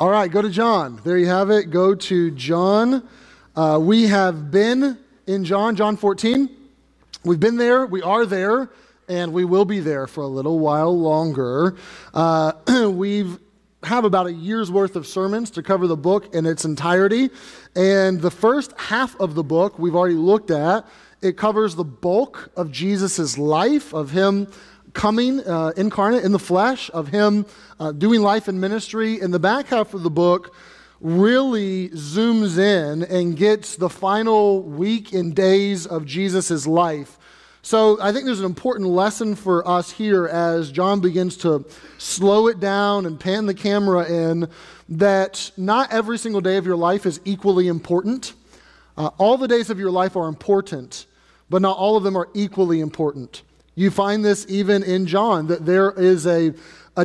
All right, go to John. There you have it. Go to John. We have been in John 14. We've been there, we are there, and we will be there for a little while longer. We have about a year's worth of sermons to cover the book in its entirety. And the first half of the book we've already looked at. It covers the bulk of Jesus' life, of him coming incarnate in the flesh, of him doing life and ministry. And the back half of the book really zooms in and gets the final week and days of Jesus' life. So I think there's an important lesson for us here as John begins to slow it down and pan the camera in, that not every single day of your life is equally important. All the days of your life are important, but not all of them are equally important. You find this even in John, that there is a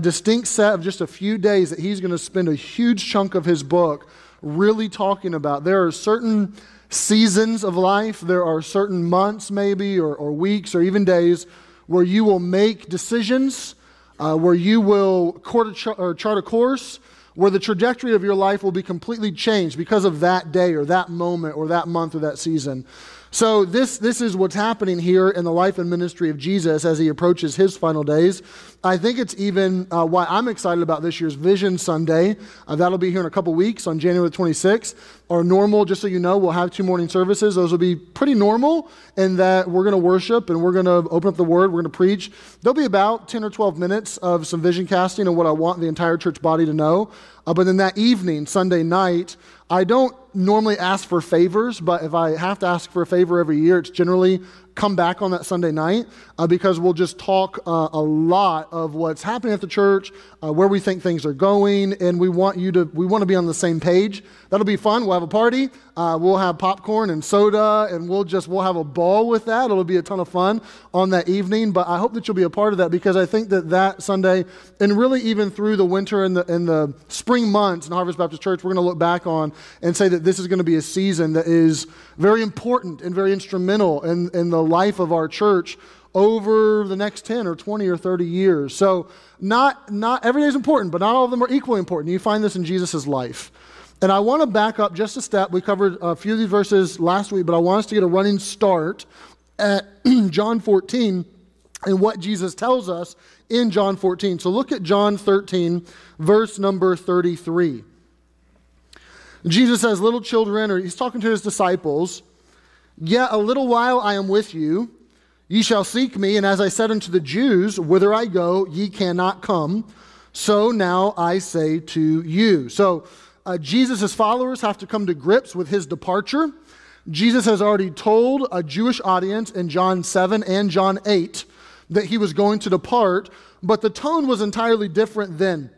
distinct set of just a few days that he's going to spend a huge chunk of his book really talking about. There are certain seasons of life, there are certain months maybe, or weeks, or even days, where you will make decisions, where you will chart a course, where the trajectory of your life will be completely changed because of that day, or that moment, or that month, or that season. So this is what's happening here in the life and ministry of Jesus as he approaches his final days. I think it's even why I'm excited about this year's Vision Sunday. That'll be here in a couple weeks on January 26th. Our normal, just so you know, we'll have 2 morning services. Those will be pretty normal in that we're going to worship and we're going to open up the Word, we're going to preach. There'll be about 10 or 12 minutes of some vision casting and what I want the entire church body to know. But then that evening, Sunday night, I don't normally ask for favors, but if I have to ask for a favor every year, it's generally come back on that Sunday night because we'll just talk a lot of what's happening at the church, where we think things are going, and we want to be on the same page. That'll be fun. We'll have a party. We'll have popcorn and soda, and we'll have a ball with that. It'll be a ton of fun on that evening, but I hope that you'll be a part of that because I think that Sunday, and really even through the winter and the spring months in Harvest Baptist Church, we're going to look back on and say that this is going to be a season that is very important and very instrumental in the life of our church over the next 10 or 20 or 30 years. So not every day is important, but not all of them are equally important. You find this in Jesus' life. And I want to back up just a step. We covered a few of these verses last week, but I want us to get a running start at John 14 and what Jesus tells us in John 14. So look at John 13, verse number 33. Jesus says, little children, or he's talking to his disciples, yet a little while I am with you. Ye shall seek me, and as I said unto the Jews, whither I go, ye cannot come. So now I say to you. So Jesus' followers have to come to grips with his departure. Jesus has already told a Jewish audience in John 7 and John 8 that he was going to depart, but the tone was entirely different then.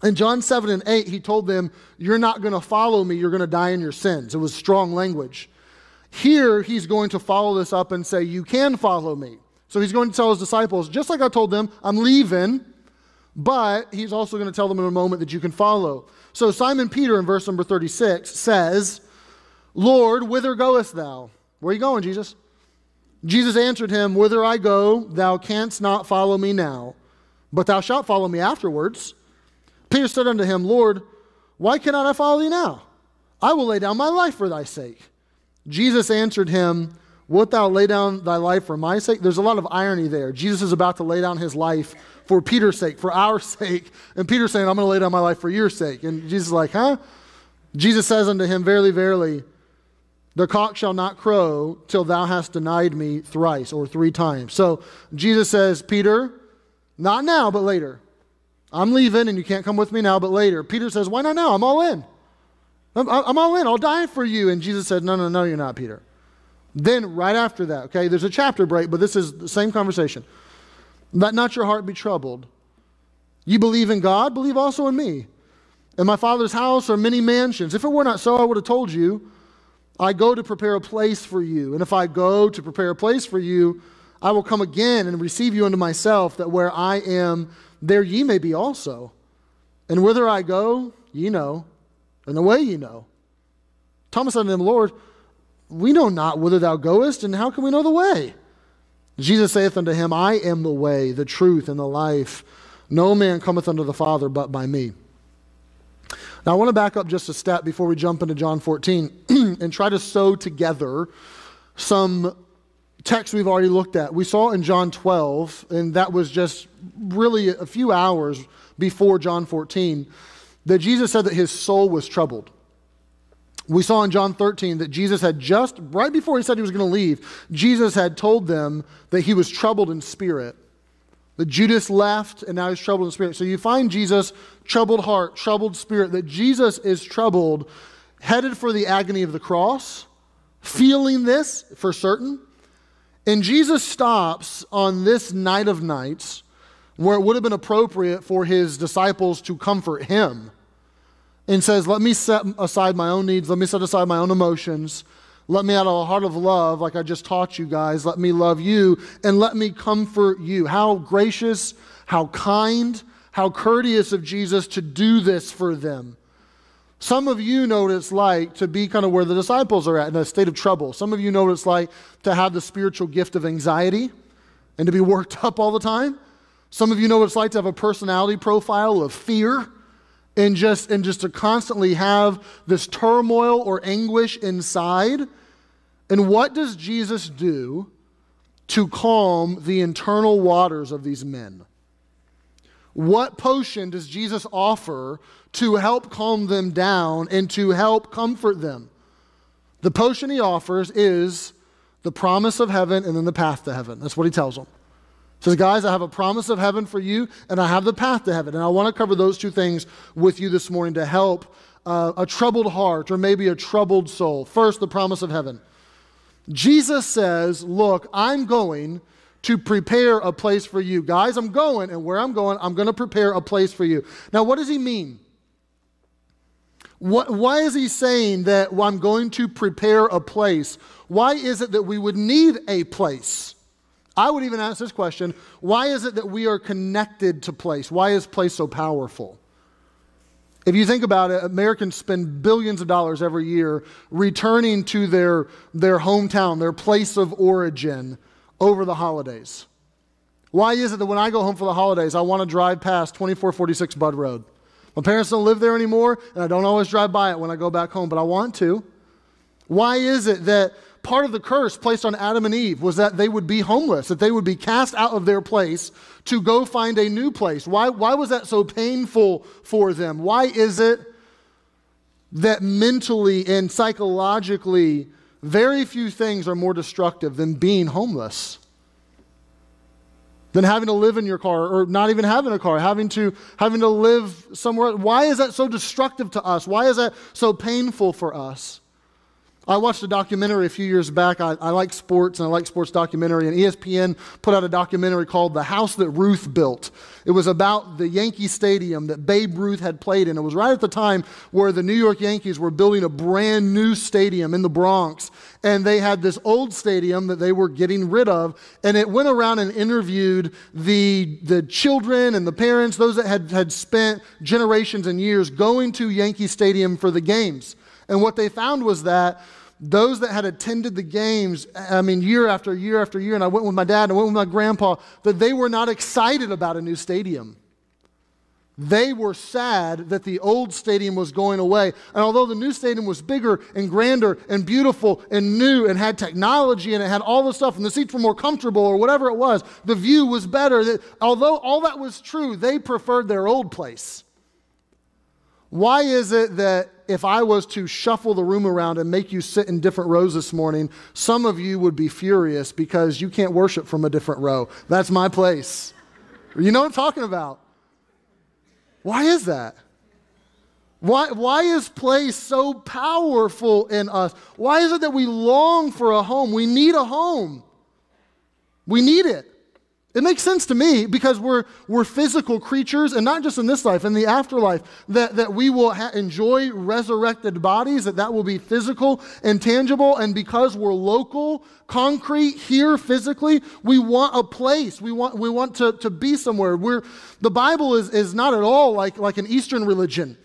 In John 7 and 8, he told them, you're not going to follow me, you're going to die in your sins. It was strong language. Here, he's going to follow this up and say, you can follow me. So he's going to tell his disciples, just like I told them, I'm leaving, but he's also going to tell them in a moment that you can follow. So Simon Peter in verse number 36 says, Lord, whither goest thou? Where are you going, Jesus? Jesus answered him, whither I go, thou canst not follow me now, but thou shalt follow me afterwards. Peter said unto him, Lord, why cannot I follow thee now? I will lay down my life for thy sake. Jesus answered him, wilt thou lay down thy life for my sake? There's a lot of irony there. Jesus is about to lay down his life for Peter's sake, for our sake. And Peter's saying, I'm going to lay down my life for your sake. And Jesus is like, huh? Jesus says unto him, verily, verily, the cock shall not crow till thou hast denied me thrice or 3 times. So Jesus says, Peter, not now, but later. I'm leaving and you can't come with me now, but later. Peter says, why not now? I'm all in. I'm all in. I'll die for you. And Jesus said, no, you're not, Peter. Then right after that, okay, there's a chapter break, but this is the same conversation. Let not your heart be troubled. You believe in God, believe also in me. In my Father's house are many mansions. If it were not so, I would have told you. I go to prepare a place for you. And if I go to prepare a place for you, I will come again and receive you unto myself, that where I am, there ye may be also. And whither I go, ye know, and the way ye know. Thomas said unto him, Lord, we know not whither thou goest, and how can we know the way? Jesus saith unto him, I am the way, the truth, and the life. No man cometh unto the Father but by me. Now, I want to back up just a step before we jump into John 14 and try to sew together some texts we've already looked at. We saw in John 12, and that was just really a few hours before John 14, that Jesus said that his soul was troubled. We saw in John 13 that Jesus had just, right before he said he was going to leave, Jesus had told them that he was troubled in spirit. That Judas left and now he's troubled in spirit. So you find Jesus, troubled heart, troubled spirit, that Jesus is troubled, headed for the agony of the cross, feeling this for certain. And Jesus stops on this night of nights where it would have been appropriate for his disciples to comfort him and says, let me set aside my own needs, let me set aside my own emotions, let me out of a heart of love, like I just taught you guys, let me love you, and let me comfort you. How gracious, how kind, how courteous of Jesus to do this for them. Some of you know what it's like to be kind of where the disciples are at, in a state of trouble. Some of you know what it's like to have the spiritual gift of anxiety and to be worked up all the time. Some of you know what it's like to have a personality profile of fear and just to constantly have this turmoil or anguish inside. And what does Jesus do to calm the internal waters of these men? What potion does Jesus offer to help calm them down and to help comfort them? The potion he offers is the promise of heaven and then the path to heaven. That's what he tells them. He says, guys, I have a promise of heaven for you and I have the path to heaven. And I want to cover those two things with you this morning to help a troubled heart or maybe a troubled soul. First, the promise of heaven. Jesus says, look, I'm going to prepare a place for you. Guys, I'm going, and where I'm going to prepare a place for you. Now, what does he mean? Why is he saying that I'm going to prepare a place? Why is it that we would need a place? I would even ask this question, why is it that we are connected to place? Why is place so powerful? If you think about it, Americans spend billions of dollars every year returning to their hometown, their place of origin, over the holidays. Why is it that when I go home for the holidays, I want to drive past 2446 Bud Road? My parents don't live there anymore, and I don't always drive by it when I go back home, but I want to. Why is it that part of the curse placed on Adam and Eve was that they would be homeless, that they would be cast out of their place to go find a new place? Why was that so painful for them? Why is it that mentally and psychologically very few things are more destructive than being homeless, than having to live in your car or not even having a car, having to live somewhere? Why is that so destructive to us? Why is that so painful for us? I watched a documentary a few years back. I like sports, and I like sports documentary, and ESPN put out a documentary called The House That Ruth Built. It was about the Yankee Stadium that Babe Ruth had played in. It was right at the time where the New York Yankees were building a brand new stadium in the Bronx, and they had this old stadium that they were getting rid of, and it went around and interviewed the children and the parents, those that had spent generations and years going to Yankee Stadium for the games. And what they found was that those that had attended the games, year after year after year, and I went with my dad and I went with my grandpa, that they were not excited about a new stadium. They were sad that the old stadium was going away. And although the new stadium was bigger and grander and beautiful and new and had technology and it had all the stuff and the seats were more comfortable or whatever it was, the view was better. Although all that was true, they preferred their old place. Why is it that if I was to shuffle the room around and make you sit in different rows this morning, some of you would be furious because you can't worship from a different row? That's my place. You know what I'm talking about? Why is that? Why is place so powerful in us? Why is it that we long for a home? We need a home. We need it. It makes sense to me because we're physical creatures, and not just in this life, in the afterlife, that we will enjoy resurrected bodies, that will be physical and tangible, and because we're local, concrete, here physically, we want a place. We want to be somewhere. The Bible is not at all like an Eastern religion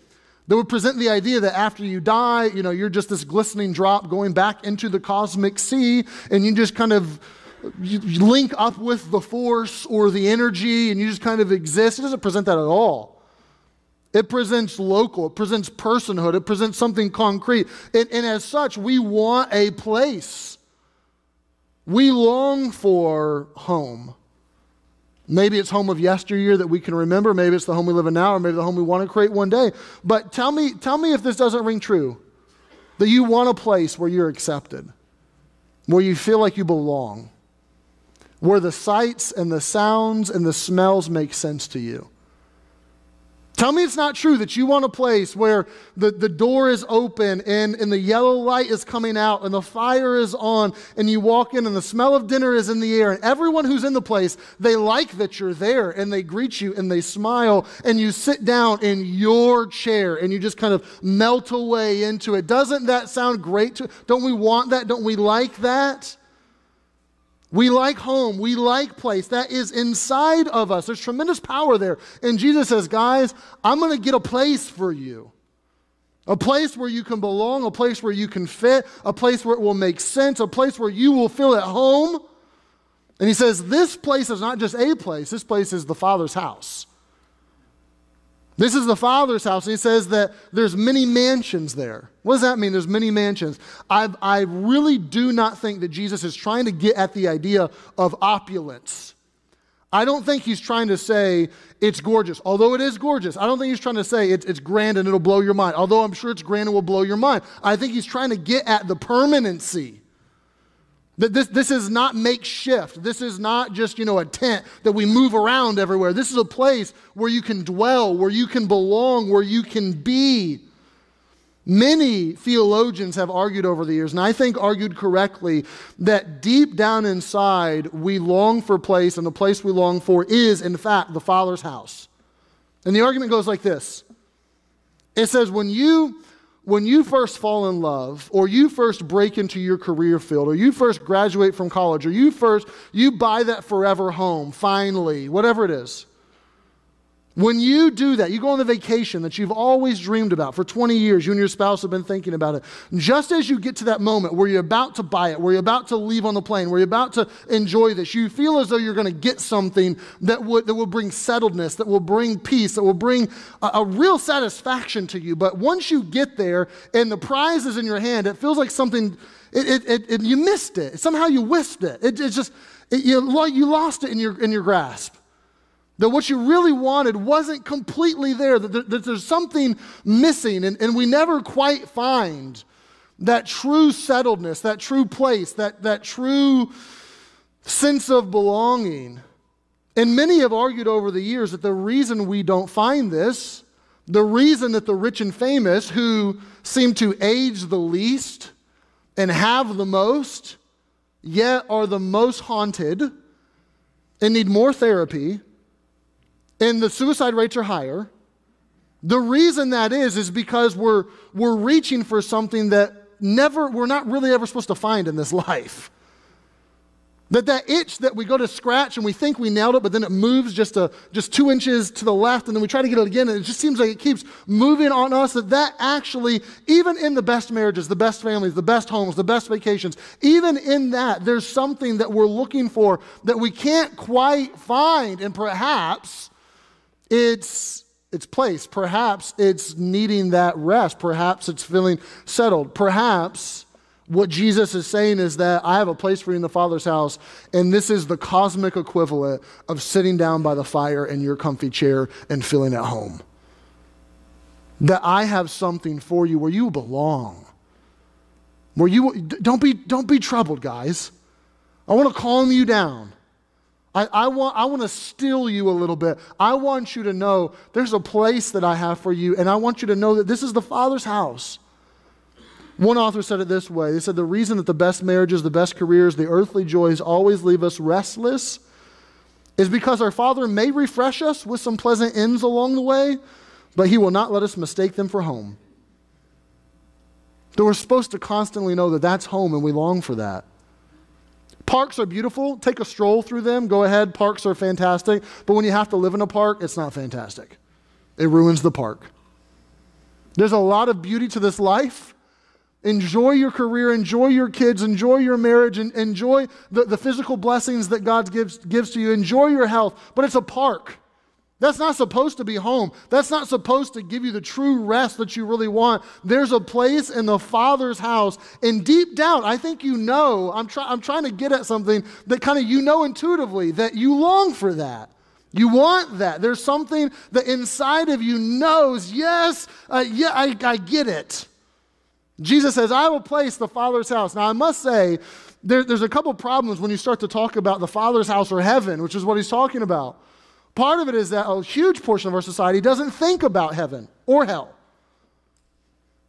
that would present the idea that after you die, you're just this glistening drop going back into the cosmic sea, and you just kind of you link up with the force or the energy and you just kind of exist. It doesn't present that at all. It presents local. It presents personhood. It presents something concrete. And as such, we want a place. We long for home. Maybe it's home of yesteryear that we can remember. Maybe it's the home we live in now, or maybe the home we want to create one day. But tell me if this doesn't ring true, that you want a place where you're accepted, where you feel like you belong, where the sights and the sounds and the smells make sense to you. Tell me it's not true that you want a place where the door is open and the yellow light is coming out and the fire is on and you walk in and the smell of dinner is in the air and everyone who's in the place, they like that you're there and they greet you and they smile and you sit down in your chair and you just kind of melt away into it. Doesn't that sound great? Don't we want that? Don't we like that? We like home. We like place. That is inside of us. There's tremendous power there. And Jesus says, guys, I'm going to get a place for you. A place where you can belong, a place where you can fit, a place where it will make sense, a place where you will feel at home. And he says, this place is not just a place. This place is the Father's house. This is the Father's house. And he says that there's many mansions there. What does that mean? There's many mansions. I really do not think that Jesus is trying to get at the idea of opulence. I don't think he's trying to say it's gorgeous, although it is gorgeous. I don't think he's trying to say it's grand and it'll blow your mind, although I'm sure it's grand and will blow your mind. I think he's trying to get at the permanency. That this is not makeshift. This is not just, a tent that we move around everywhere. This is a place where you can dwell, where you can belong, where you can be. Many theologians have argued over the years, and I think argued correctly, that deep down inside we long for place, and the place we long for is, in fact, the Father's house. And the argument goes like this. It says, when you first fall in love, or you first break into your career field, or you first graduate from college, or you buy that forever home, finally, whatever it is. When you do that, you go on the vacation that you've always dreamed about for 20 years, you and your spouse have been thinking about it. Just as you get to that moment where you're about to buy it, where you're about to leave on the plane, where you're about to enjoy this, you feel as though you're going to get something that will bring settledness, that will bring peace, that will bring a real satisfaction to you. But once you get there and the prize is in your hand, it feels like something, you missed it. Somehow you whisked it. You lost it in your grasp. That what you really wanted wasn't completely there, that there's something missing, and we never quite find that true settledness, that true place, that true sense of belonging. And many have argued over the years that the reason we don't find this, the reason that the rich and famous who seem to age the least and have the most, yet are the most haunted and need more therapy, and the suicide rates are higher. The reason that is because we're reaching for something that we're not really ever supposed to find in this life. That itch that we go to scratch and we think we nailed it, but then it moves just 2 inches to the left, and then we try to get it again, and it just seems like it keeps moving on us. That actually, even in the best marriages, the best families, the best homes, the best vacations, even in that, there's something that we're looking for that we can't quite find, and perhaps it's place. Perhaps it's needing that rest. Perhaps it's feeling settled. Perhaps what Jesus is saying is that I have a place for you in the Father's house, and this is the cosmic equivalent of sitting down by the fire in your comfy chair and feeling at home. That I have something for you where you belong. Where you don't be troubled, guys. I want to calm you down. I want to still you a little bit. I want you to know there's a place that I have for you, and I want you to know that this is the Father's house. One author said it this way. They said the reason that the best marriages, the best careers, the earthly joys always leave us restless is because our Father may refresh us with some pleasant ends along the way, but He will not let us mistake them for home. So we're supposed to constantly know that that's home, and we long for that. Parks are beautiful. Take a stroll through them. Go ahead. Parks are fantastic. But when you have to live in a park, it's not fantastic. It ruins the park. There's a lot of beauty to this life. Enjoy your career. Enjoy your kids. Enjoy your marriage. And enjoy the physical blessings that God gives to you. Enjoy your health. But it's a park. That's not supposed to be home. That's not supposed to give you the true rest that you really want. There's a place in the Father's house, and deep down, I think you know, I'm trying to get at something that kind of you know intuitively, that you long for that. You want that. There's something that inside of you knows, yes, I get it. Jesus says, I have a place, the Father's house. Now, I must say, there's a couple problems when you start to talk about the Father's house or heaven, which is what he's talking about. Part of it is that a huge portion of our society doesn't think about heaven or hell.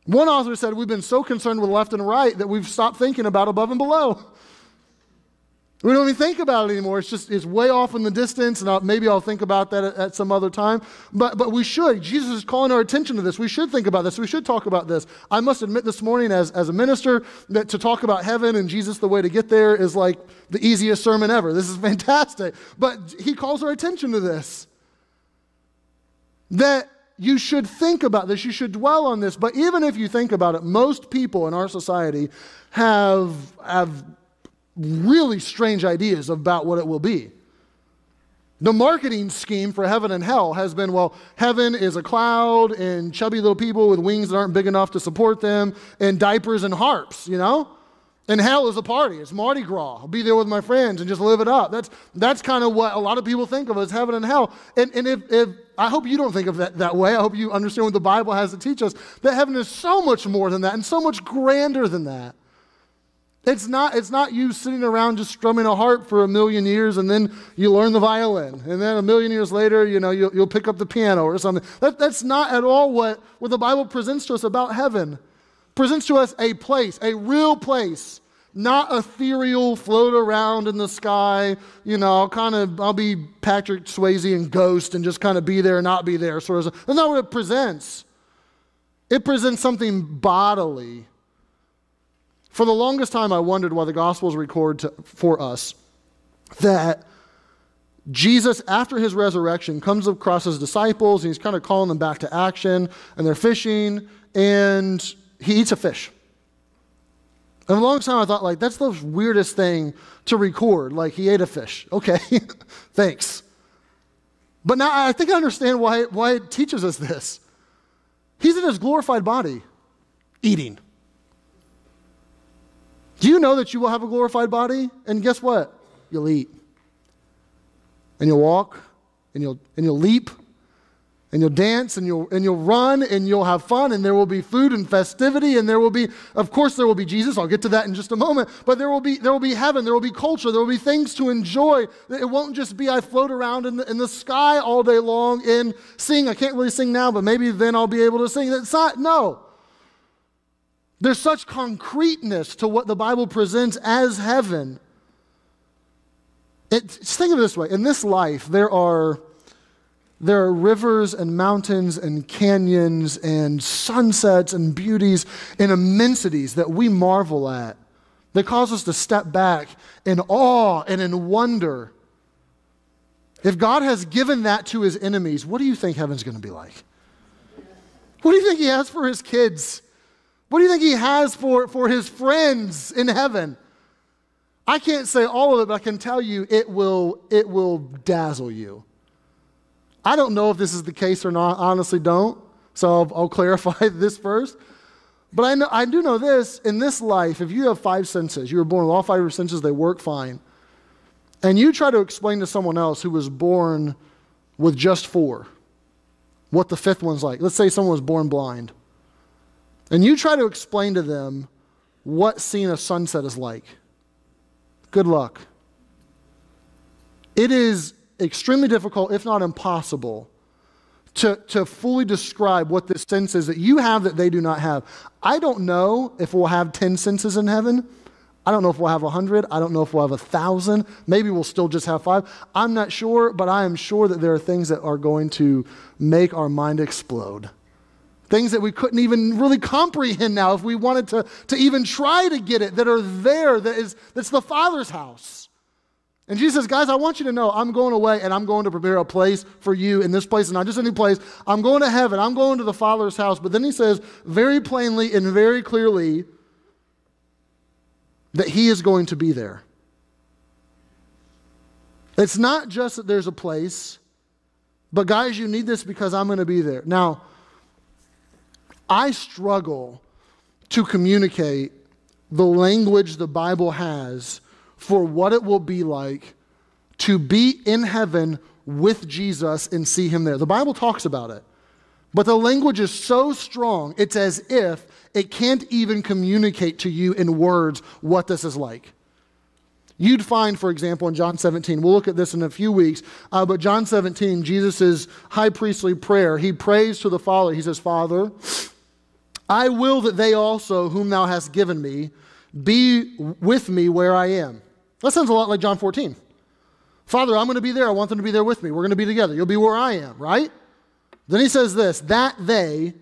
One author said we've been so concerned with left and right that we've stopped thinking about above and below. We don't even think about it anymore. It's way off in the distance, and maybe I'll think about that at some other time. But we should. Jesus is calling our attention to this. We should think about this. We should talk about this. I must admit this morning as a minister that to talk about heaven and Jesus, the way to get there, is like the easiest sermon ever. This is fantastic. But he calls our attention to this. That you should think about this. You should dwell on this. But even if you think about it, most people in our society have really strange ideas about what it will be. The marketing scheme for heaven and hell has been, well, heaven is a cloud and chubby little people with wings that aren't big enough to support them and diapers and harps, you know? And hell is a party. It's Mardi Gras. I'll be there with my friends and just live it up. That's kind of what a lot of people think of as heaven and hell. And if I hope you don't think of that way. I hope you understand what the Bible has to teach us, that heaven is so much more than that and so much grander than that. It's not you sitting around just strumming a harp for 1,000,000 years and then you learn the violin. And then 1,000,000 years later, you'll pick up the piano or something. That's not at all what the Bible presents to us about heaven. It presents to us a place, a real place, not ethereal, float around in the sky. I'll be Patrick Swayze and Ghost and just kind of be there and not be there. That's not what it presents. It presents something bodily. For the longest time, I wondered why the Gospels record for us that Jesus, after his resurrection, comes across his disciples, and he's kind of calling them back to action, and they're fishing, and he eats a fish. And for the longest time, I thought, that's the weirdest thing to record. He ate a fish. Okay, thanks. But now I think I understand why it teaches us this. He's in his glorified body, eating. Do you know that you will have a glorified body? And guess what? You'll eat. And you'll walk, and you'll leap, and you'll dance, and you'll run, and you'll have fun, and there will be food and festivity, and of course there will be Jesus. I'll get to that in just a moment. But there will be heaven, there will be culture, there will be things to enjoy. It won't just be I float around in the sky all day long and sing. I can't really sing now, but maybe then I'll be able to sing. No. There's such concreteness to what the Bible presents as heaven. Just think of it this way. In this life, there are rivers and mountains and canyons and sunsets and beauties and immensities that we marvel at, that cause us to step back in awe and in wonder. If God has given that to his enemies, what do you think heaven's going to be like? What do you think he has for his kids? What do you think he has for his friends in heaven? I can't say all of it, but I can tell you it will dazzle you. I don't know if this is the case or not. I honestly don't. So I'll clarify this first. But I do know this. In this life, if you have 5 senses, you were born with all 5 of your senses, they work fine. And you try to explain to someone else who was born with just 4 what the 5th one's like. Let's say someone was born blind. And you try to explain to them what seeing a sunset is like. Good luck. It is extremely difficult, if not impossible, to fully describe what this sense is that you have that they do not have. I don't know if we'll have 10 senses in heaven. I don't know if we'll have 100. I don't know if we'll have 1,000. Maybe we'll still just have 5. I'm not sure, but I am sure that there are things that are going to make our mind explode. Things that we couldn't even really comprehend now if we wanted to even try to get it, that are there, that's the Father's house. And Jesus says, guys, I want you to know I'm going away and I'm going to prepare a place for you in this place, and not just any place. I'm going to heaven. I'm going to the Father's house. But then he says very plainly and very clearly that he is going to be there. It's not just that there's a place. But guys, you need this because I'm going to be there. Now, I struggle to communicate the language the Bible has for what it will be like to be in heaven with Jesus and see him there. The Bible talks about it. But the language is so strong, it's as if it can't even communicate to you in words what this is like. You'd find, for example, in John 17, we'll look at this in a few weeks, but John 17, Jesus' high priestly prayer, he prays to the Father. He says, Father, I will that they also, whom thou hast given me, be with me where I am. That sounds a lot like John 14. Father, I'm going to be there. I want them to be there with me. We're going to be together. You'll be where I am, right? Then he says this, that they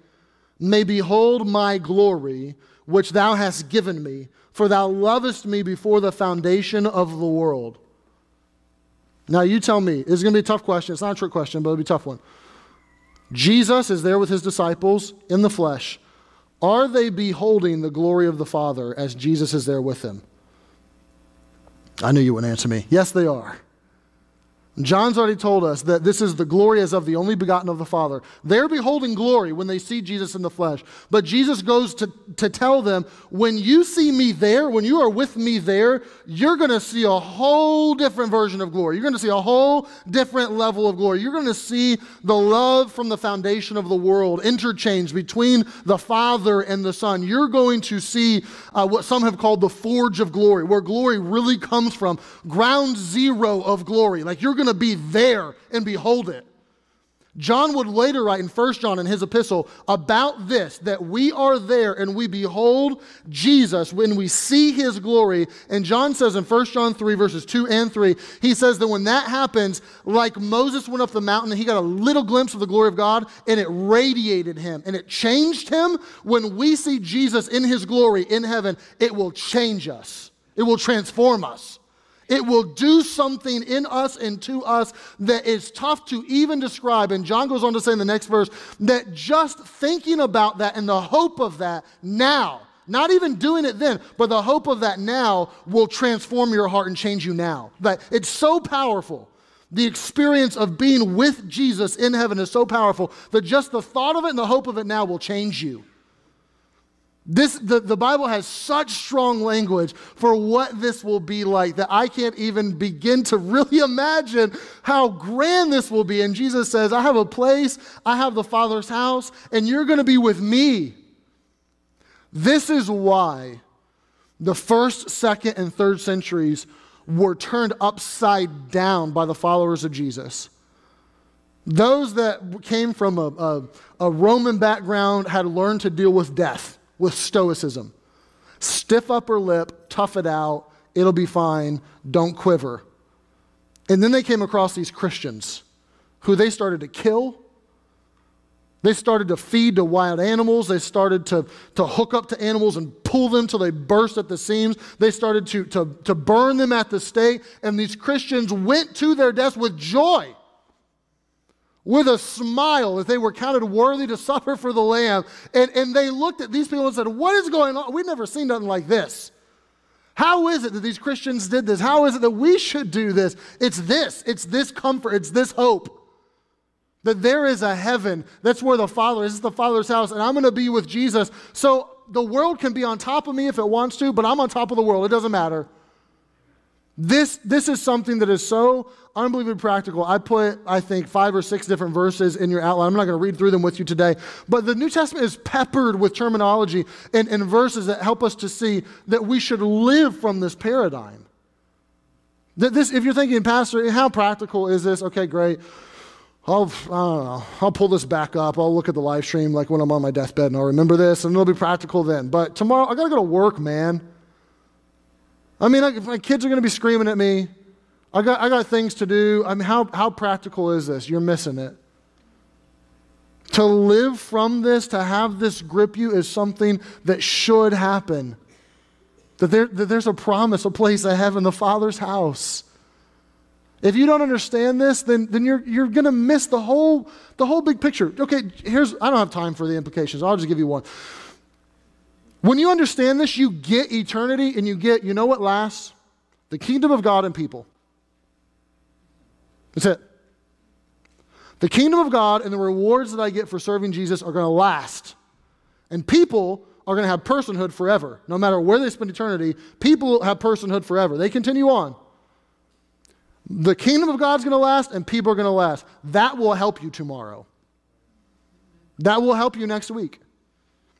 may behold my glory, which thou hast given me, for thou lovest me before the foundation of the world. Now you tell me, it's going to be a tough question. It's not a trick question, but it'll be a tough one. Jesus is there with his disciples in the flesh. Are they beholding the glory of the Father as Jesus is there with them? I knew you wouldn't answer me. Yes, they are. John's already told us that this is the glory as of the only begotten of the Father. They're beholding glory when they see Jesus in the flesh. But Jesus goes to tell them, when you see me there, when you are with me there, you're going to see a whole different version of glory. You're going to see a whole different level of glory. You're going to see the love from the foundation of the world interchanged between the Father and the Son. You're going to see what some have called the forge of glory, where glory really comes from, ground zero of glory. Like you're going to be there and behold it. John would later write in 1 John in his epistle about this, that we are there and we behold Jesus when we see his glory. And John says in 1 John 3 verses 2 and 3, he says that when that happens, like Moses went up the mountain and he got a little glimpse of the glory of God and it radiated him and it changed him. When we see Jesus in his glory in heaven, it will change us. It will transform us. It will do something in us and to us that is tough to even describe. And John goes on to say in the next verse that just thinking about that and the hope of that now, not even doing it then, but the hope of that now will transform your heart and change you now. That it's so powerful. The experience of being with Jesus in heaven is so powerful that just the thought of it and the hope of it now will change you. The Bible has such strong language for what this will be like that I can't even begin to really imagine how grand this will be. And Jesus says, I have a place, I have the Father's house, and you're going to be with me. This is why the first, second, and third centuries were turned upside down by the followers of Jesus. Those that came from a Roman background had learned to deal with death with stoicism. Stiff upper lip, tough it out, it'll be fine, don't quiver. And then they came across these Christians who they started to kill. They started to feed to wild animals. They started to hook up to animals and pull them till they burst at the seams. They started to burn them at the stake. And these Christians went to their deaths with joy, with a smile, that they were counted worthy to suffer for the Lamb. And they looked at these people and said, what is going on? We've never seen nothing like this. How is it that these Christians did this? How is it that we should do this? It's this comfort, it's this hope. That there is a heaven, that's where the Father is, the Father's house, and I'm going to be with Jesus. So the world can be on top of me if it wants to, but I'm on top of the world. It doesn't matter. This is something that is so unbelievably practical. I put, I think, 5 or 6 different verses in your outline. I'm not going to read through them with you today. But the New Testament is peppered with terminology and verses that help us to see that we should live from this paradigm. That this, if you're thinking, Pastor, how practical is this? Okay, great. I don't know. I'll pull this back up. I'll look at the live stream like when I'm on my deathbed and I'll remember this and it'll be practical then. But tomorrow, I got to go to work, man. I mean, my kids are going to be screaming at me. I got things to do. I mean, how practical is this? You're missing it. To live from this, to have this grip you is something that should happen. That there's a promise, a place, a heaven, the Father's house. If you don't understand this, then you're going to miss the whole big picture. Okay, I don't have time for the implications. I'll just give you one. When you understand this, you get eternity and you know what lasts? The kingdom of God and people. That's it. The kingdom of God and the rewards that I get for serving Jesus are going to last. And people are going to have personhood forever. No matter where they spend eternity, people have personhood forever. They continue on. The kingdom of God's going to last and people are going to last. That will help you tomorrow. That will help you next week.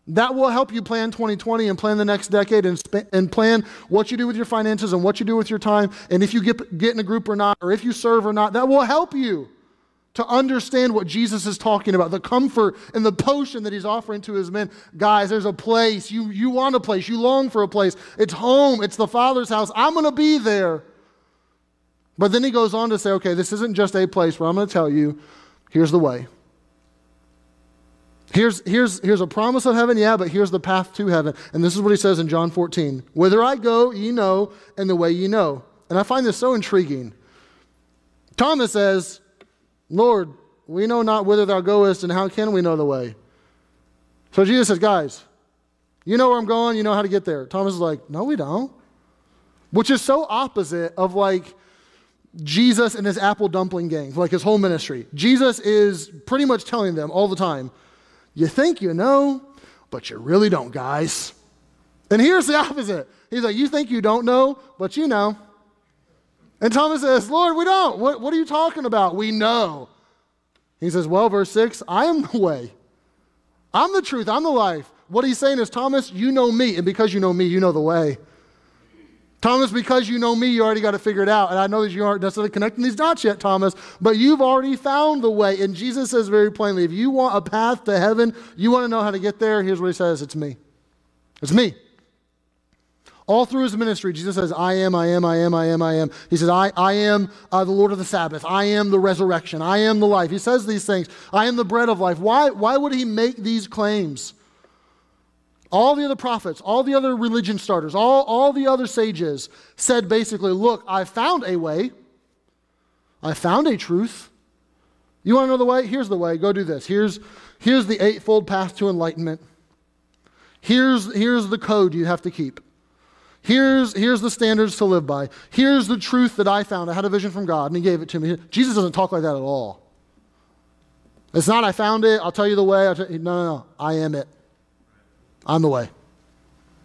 That will help you plan 2020 and plan the next decade and plan what you do with your finances and what you do with your time and if you get in a group or not, or if you serve or not. That will help you to understand what Jesus is talking about, the comfort and the potion that he's offering to his men. Guys, there's a place. You want a place. You long for a place. It's home. It's the Father's house. I'm going to be there. But then he goes on to say, okay, this isn't just a place, but I'm going to tell you, here's the way. Here's a promise of heaven, yeah, but here's the path to heaven. And this is what he says in John 14. Whither I go, ye know, and the way ye know. And I find this so intriguing. Thomas says, Lord, we know not whither thou goest, and how can we know the way? So Jesus says, guys, you know where I'm going, you know how to get there. Thomas is like, no, we don't. Which is so opposite of like Jesus and his apple dumpling gang, like his whole ministry. Jesus is pretty much telling them all the time, you think you know, but you really don't, guys. And here's the opposite. He's like, you think you don't know, but you know. And Thomas says, Lord, we don't. What are you talking about? We know. He says, well, verse 6, I am the way. I'm the truth. I'm the life. What he's saying is, Thomas, you know me. And because you know me, you know the way. Thomas, because you know me, you already got to figure it out. And I know that you aren't necessarily connecting these dots yet, Thomas, but you've already found the way. And Jesus says very plainly, if you want a path to heaven, you want to know how to get there, here's what he says, it's me. It's me. All through his ministry, Jesus says, I am. He says, I am the Lord of the Sabbath. I am the resurrection. I am the life. He says these things. I am the bread of life. Why would he make these claims? All the other prophets, all the other religion starters, all the other sages said basically, look, I found a way. I found a truth. You want to know the way? Here's the way. Go do this. Here's the eightfold path to enlightenment. Here's the code you have to keep. Here's the standards to live by. Here's the truth that I found. I had a vision from God, and he gave it to me. Jesus doesn't talk like that at all. It's not, I found it, I'll tell you the way. No. I am it. I'm the way.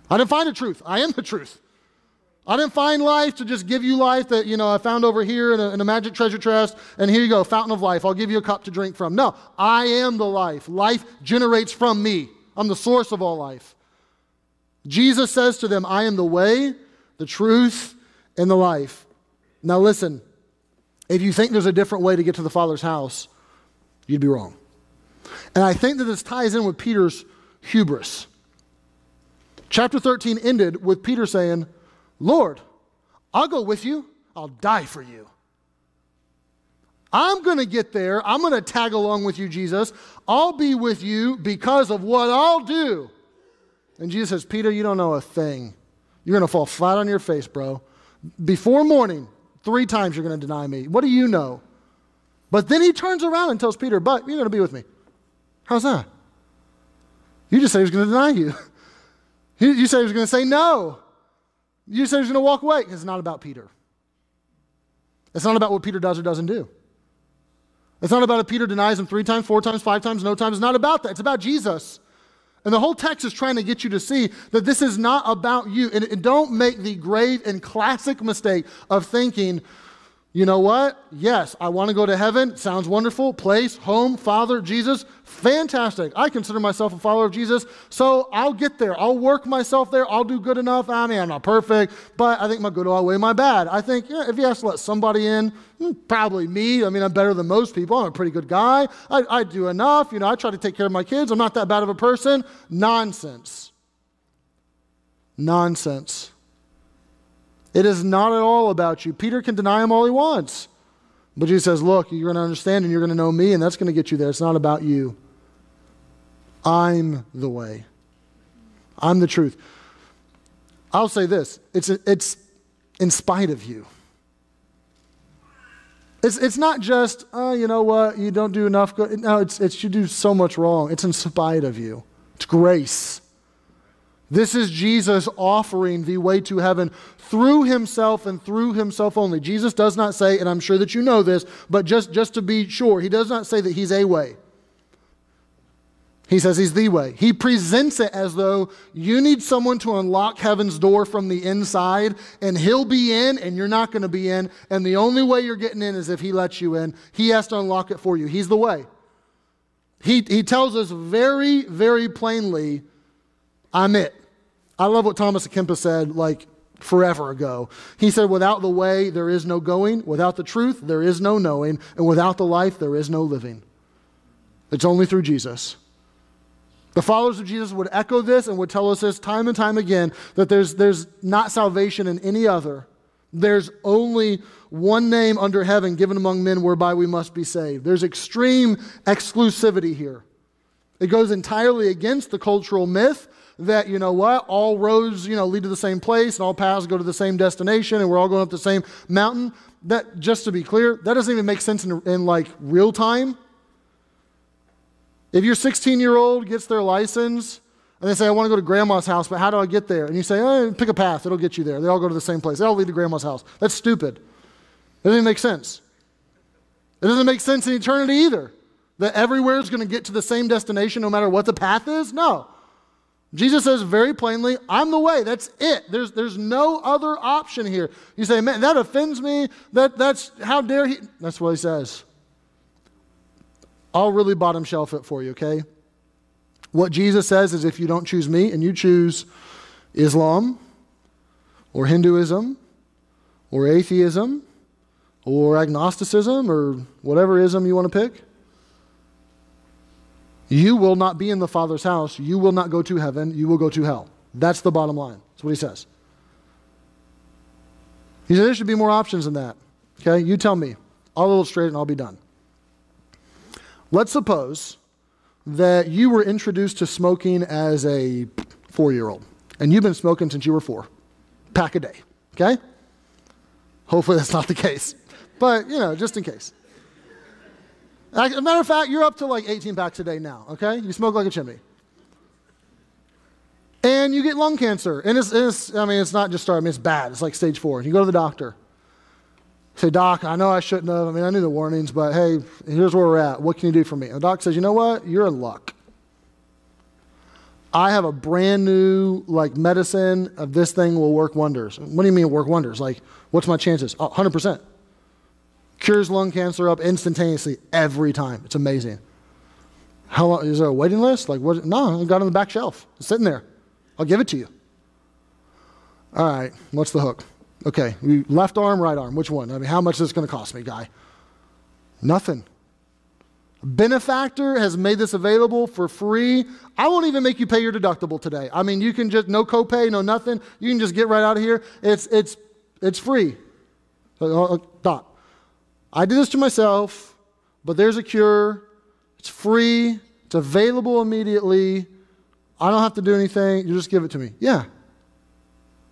I didn't find the truth. I am the truth. I didn't find life to just give you life that, I found over here in a magic treasure chest, and here you go, fountain of life. I'll give you a cup to drink from. No, I am the life. Life generates from me. I'm the source of all life. Jesus says to them, I am the way, the truth, and the life. Now listen, if you think there's a different way to get to the Father's house, you'd be wrong. And I think that this ties in with Peter's hubris. Chapter 13 ended with Peter saying, Lord, I'll go with you. I'll die for you. I'm going to get there. I'm going to tag along with you, Jesus. I'll be with you because of what I'll do. And Jesus says, Peter, you don't know a thing. You're going to fall flat on your face, bro. Before morning, 3 times you're going to deny me. What do you know? But then he turns around and tells Peter, but you're going to be with me. How's that? You just said he was going to deny you. You said he was going to say no. You said he was going to walk away. It's not about Peter. It's not about what Peter does or doesn't do. It's not about if Peter denies him 3 times, 4 times, 5 times, no times. It's not about that. It's about Jesus. And the whole text is trying to get you to see that this is not about you. And don't make the grave and classic mistake of thinking, you know what? Yes, I want to go to heaven. Sounds wonderful. Place, home, Father, Jesus. Fantastic. I consider myself a follower of Jesus, so I'll get there. I'll work myself there. I'll do good enough. I mean, I'm not perfect, but I think my good will outweigh my bad. I think if you have to let somebody in, probably me. I mean, I'm better than most people. I'm a pretty good guy. I do enough. I try to take care of my kids. I'm not that bad of a person. Nonsense. Nonsense. It is not at all about you. Peter can deny him all he wants. But Jesus says, look, you're going to understand and you're going to know me, and that's going to get you there. It's not about you. I'm the way. I'm the truth. I'll say this. It's in spite of you. It's not just, you know what, you don't do enough good. No, it's you do so much wrong. It's in spite of you. It's grace. This is Jesus offering the way to heaven through himself and through himself only. Jesus does not say, and I'm sure that you know this, but just to be sure, he does not say that he's a way. He says he's the way. He presents it as though you need someone to unlock heaven's door from the inside, and he'll be in and you're not going to be in, and the only way you're getting in is if he lets you in. He has to unlock it for you. He's the way. He tells us very, very plainly, I'm it. I love what Thomas à Kempis said like forever ago. He said, without the way, there is no going. Without the truth, there is no knowing. And without the life, there is no living. It's only through Jesus. The followers of Jesus would echo this and would tell us this time and time again, that there's not salvation in any other. There's only one name under heaven given among men whereby we must be saved. There's extreme exclusivity here. It goes entirely against the cultural myth that, you know what, all roads, lead to the same place and all paths go to the same destination and we're all going up the same mountain. That, just to be clear, that doesn't even make sense in like real time. If your 16-year-old gets their license and they say, I want to go to grandma's house, but how do I get there? And you say, pick a path, it'll get you there. They all go to the same place. They all lead to grandma's house. That's stupid. It doesn't even make sense. It doesn't make sense in eternity either, that everywhere is going to get to the same destination no matter what the path is. No. Jesus says very plainly, I'm the way. That's it. There's no other option here. You say, man, that offends me. That's how dare he? That's what he says. I'll really bottom shelf it for you, okay? What Jesus says is if you don't choose me and you choose Islam or Hinduism or atheism or agnosticism or whatever ism you want to pick, you will not be in the Father's house. You will not go to heaven. You will go to hell. That's the bottom line. That's what he says. He said there should be more options than that. Okay, you tell me. I'll illustrate it and I'll be done. Let's suppose that you were introduced to smoking as a 4-year-old, and you've been smoking since you were 4. Pack a day, okay? Hopefully that's not the case, but, just in case. As a matter of fact, you're up to like 18 packs a day now, okay? You smoke like a chimney. And you get lung cancer, and it's not just starting, it's bad. It's like stage 4. You go to the doctor. Say, Doc, I know I shouldn't have. I knew the warnings, but hey, here's where we're at. What can you do for me? And the doc says, you know what? You're in luck. I have a brand new medicine of this thing will work wonders. What do you mean work wonders? What's my chances? 100%. Cures lung cancer up instantaneously every time. It's amazing. How long? Is there a waiting list? What? No, I got it on the back shelf. It's sitting there. I'll give it to you. All right, what's the hook? Okay, left arm, right arm, which one? How much is this going to cost me, guy? Nothing. A benefactor has made this available for free. I won't even make you pay your deductible today. You can just, no copay, no nothing. You can just get right out of here. It's free. Doc, I did this to myself, but there's a cure. It's free. It's available immediately. I don't have to do anything. You just give it to me. Yeah.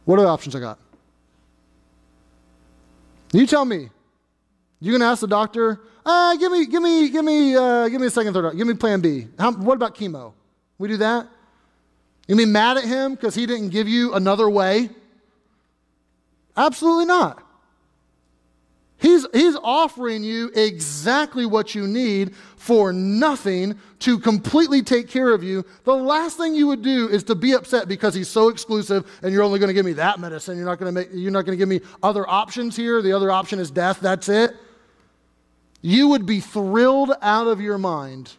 What are the options I got? You tell me. You're gonna ask the doctor, give me a second, third. Give me plan B. What about chemo? We do that? You be mad at him because he didn't give you another way? Absolutely not. He's offering you exactly what you need for nothing to completely take care of you. The last thing you would do is to be upset because he's so exclusive and you're only going to give me that medicine. You're not going to give me other options here. The other option is death. That's it. You would be thrilled out of your mind.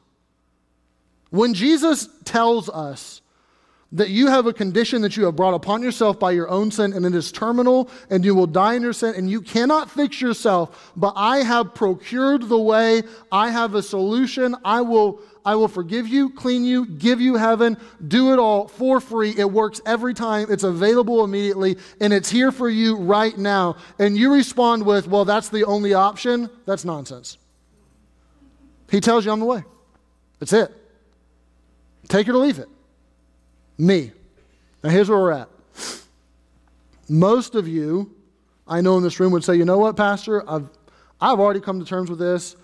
When Jesus tells us that you have a condition that you have brought upon yourself by your own sin, and it is terminal, and you will die in your sin, and you cannot fix yourself, but I have procured the way, I have a solution, I will forgive you, clean you, give you heaven, do it all for free. It works every time, it's available immediately, and it's here for you right now. And you respond with, well, that's the only option. That's nonsense. He tells you I'm the way. That's it. Take it or leave it. Me. Now here's where we're at. Most of you, I know in this room, would say, you know what, Pastor, I've already come to terms with this,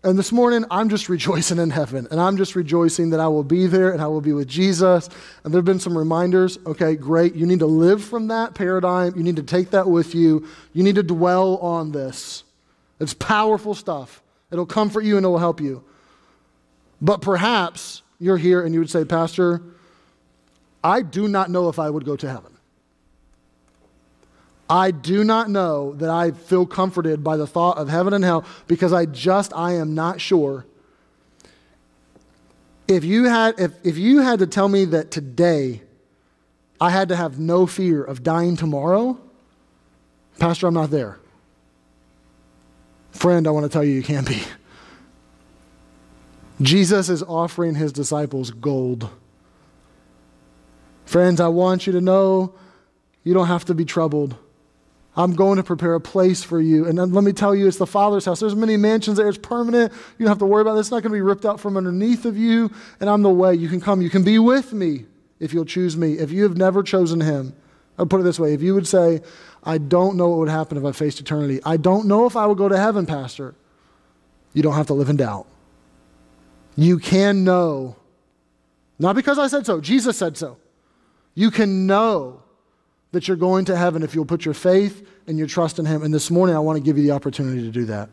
And this morning, I'm just rejoicing in heaven, and I'm just rejoicing that I will be there and I will be with Jesus. And there have been some reminders. Okay, great. You need to live from that paradigm. You need to take that with you. You need to dwell on this. It's powerful stuff. It'll comfort you and it will help you. But perhaps you're here and you would say, Pastor, I do not know if I would go to heaven. I do not know that I feel comforted by the thought of heaven and hell because I am not sure. If you had to tell me that today I had to have no fear of dying tomorrow, Pastor, I'm not there. Friend, I want to tell you can be. Jesus is offering his disciples gold. Friends, I want you to know you don't have to be troubled. I'm going to prepare a place for you. And then let me tell you, it's the Father's house. There's many mansions there. It's permanent. You don't have to worry about it. It's not going to be ripped out from underneath of you. And I'm the way. You can come. You can be with me if you'll choose me. If you have never chosen him, I'll put it this way. If you would say, I don't know what would happen if I faced eternity. I don't know if I would go to heaven, Pastor. You don't have to live in doubt. You can know. Not because I said so. Jesus said so. You can know that you're going to heaven if you'll put your faith and your trust in him. And this morning, I want to give you the opportunity to do that.